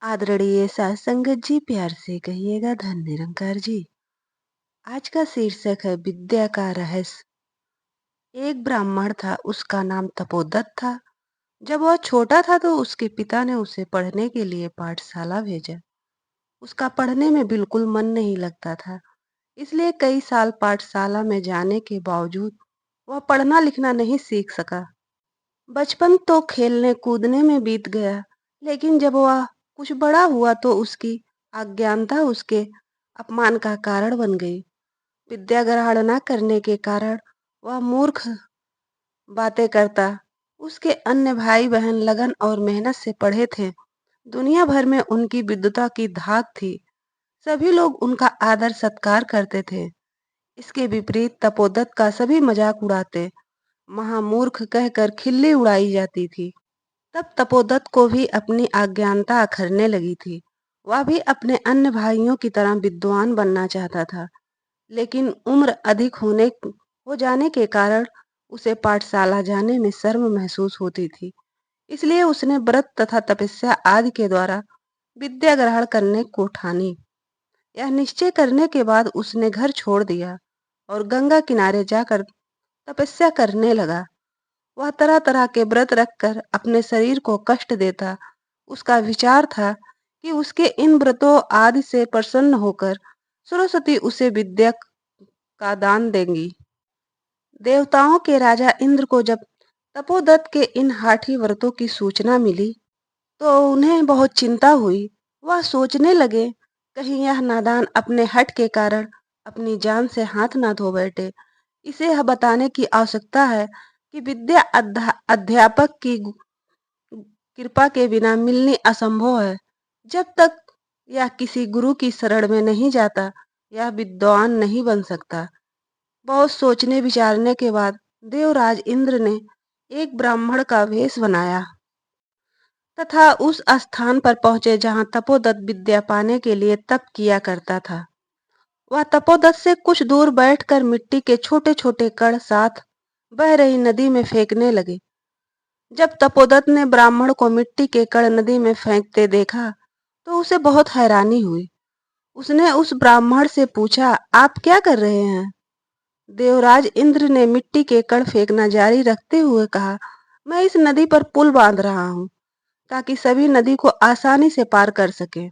आदरणीय सास संगत जी, प्यार से कहिएगा धन निरंकार जी। आज का शीर्षक है विद्या का रहस्य। एक ब्राह्मण था, उसका नाम तपोदत्त था। जब वह छोटा था तो उसके पिता ने उसे पढ़ने के लिए पाठशाला भेजा। उसका पढ़ने में बिल्कुल मन नहीं लगता था, इसलिए कई साल पाठशाला में जाने के बावजूद वह पढ़ना लिखना नहीं सीख सका। बचपन तो खेलने कूदने में बीत गया, लेकिन जब वह कुछ बड़ा हुआ तो उसकी अज्ञानता उसके अपमान का कारण बन गई। विद्या ग्रहण न करने के कारण वह मूर्ख बातें करता। उसके अन्य भाई बहन लगन और मेहनत से पढ़े थे। दुनिया भर में उनकी विद्वता की धाक थी। सभी लोग उनका आदर सत्कार करते थे। इसके विपरीत तपोदत्त का सभी मजाक उड़ाते, महामूर्ख कहकर खिल्ली उड़ाई जाती थी। तब तपोदत्त को भी अपनी अज्ञानता अखरने लगी थी। वह भी अपने अन्य भाइयों की तरह विद्वान बनना चाहता था, लेकिन उम्र अधिक हो जाने के कारण उसे पाठशाला जाने में शर्म महसूस होती थी। इसलिए उसने व्रत तथा तपस्या आदि के द्वारा विद्या ग्रहण करने को ठानी। यह निश्चय करने के बाद उसने घर छोड़ दिया और गंगा किनारे जाकर तपस्या करने लगा। वह तरह तरह के व्रत रखकर अपने शरीर को कष्ट देता। उसका विचार था कि उसके इन व्रतों आदि से प्रसन्न होकर सरस्वती उसे विद्या का दान देंगी। देवताओं के राजा इंद्र को जब तपोदत्त के इन हाठी व्रतों की सूचना मिली तो उन्हें बहुत चिंता हुई। वह सोचने लगे, कहीं यह नादान अपने हठ के कारण अपनी जान से हाथ ना धो बैठे। इसे यह बताने की आवश्यकता है कि विद्या अध्यापक की कृपा के बिना मिलनी असंभव है। जब तक यह किसी गुरु की शरण में नहीं जाता, यह विद्वान नहीं बन सकता। बहुत सोचने विचारने के बाद देवराज इंद्र ने एक ब्राह्मण का वेश बनाया तथा उस स्थान पर पहुंचे जहां तपोदत्त विद्या पाने के लिए तप किया करता था। वह तपोदत्त से कुछ दूर बैठकर मिट्टी के छोटे छोटे कण साथ बह रही नदी में फेंकने लगे। जब तपोदत्त ने ब्राह्मण को मिट्टी के कण नदी में फेंकते देखा तो उसे बहुत हैरानी हुई। उसने उस ब्राह्मण से पूछा, आप क्या कर रहे हैं? देवराज इंद्र ने मिट्टी के कण फेंकना जारी रखते हुए कहा, मैं इस नदी पर पुल बांध रहा हूँ ताकि सभी नदी को आसानी से पार कर सके।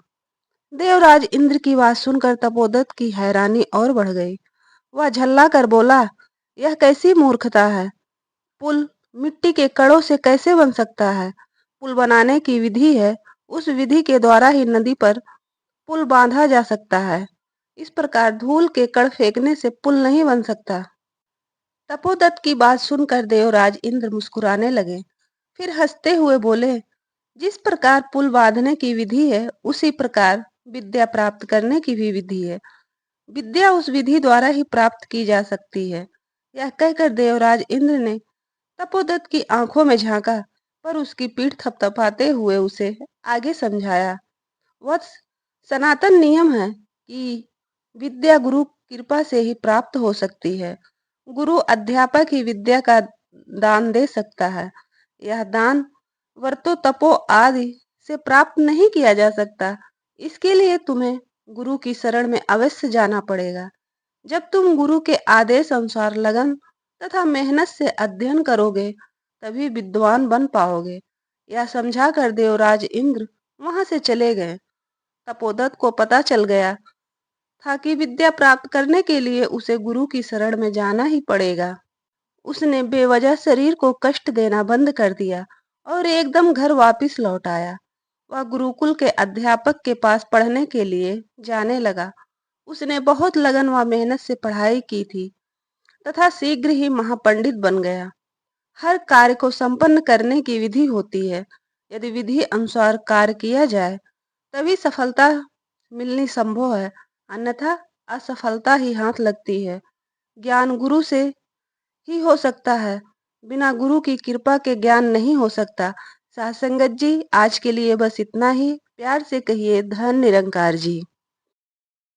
देवराज इंद्र की बात सुनकर तपोदत्त की हैरानी और बढ़ गई। वह झल्ला कर बोला, यह कैसी मूर्खता है? पुल मिट्टी के कणों से कैसे बन सकता है? पुल बनाने की विधि है, उस विधि के द्वारा ही नदी पर पुल बांधा जा सकता है। इस प्रकार धूल के कण फेंकने से पुल नहीं बन सकता। तपोदत्त की बात सुनकर देवराज इंद्र मुस्कुराने लगे, फिर हंसते हुए बोले, जिस प्रकार पुल बांधने की विधि है, उसी प्रकार विद्या प्राप्त करने की भी विधि है। विद्या उस विधि द्वारा ही प्राप्त की जा सकती है। यह कहकर देवराज इंद्र ने तपोदत्त की आंखों में झांका, पर उसकी पीठ थपथपाते हुए उसे आगे समझाया। वत्स, सनातन नियम है कि विद्या गुरु कृपा से ही प्राप्त हो सकती है। गुरु अध्यापक ही विद्या का दान दे सकता है। यह दान व्रतों तपो आदि से प्राप्त नहीं किया जा सकता। इसके लिए तुम्हें गुरु की शरण में अवश्य जाना पड़ेगा। जब तुम गुरु के आदेश अनुसार लगन तथा मेहनत से अध्ययन करोगे, तभी विद्वान बन पाओगे। यह समझाकर देवराज इंद्र वहां से चले गए। तपोदत्त को पता चल गया था कि विद्या प्राप्त करने के लिए उसे गुरु की शरण में जाना ही पड़ेगा। उसने बेवजह शरीर को कष्ट देना बंद कर दिया और एकदम घर वापस लौट आया। वह गुरुकुल के अध्यापक के पास पढ़ने के लिए जाने लगा। उसने बहुत लगन व मेहनत से पढ़ाई की थी तथा शीघ्र ही महापंडित बन गया। हर कार्य को संपन्न करने की विधि होती है। यदि विधि अनुसार कार्य किया जाए तभी सफलता मिलनी संभव है, अन्यथा असफलता ही हाथ लगती है। ज्ञान गुरु से ही हो सकता है, बिना गुरु की कृपा के ज्ञान नहीं हो सकता। साथ संगत जी, आज के लिए बस इतना ही। प्यार से कहिए धन निरंकार जी।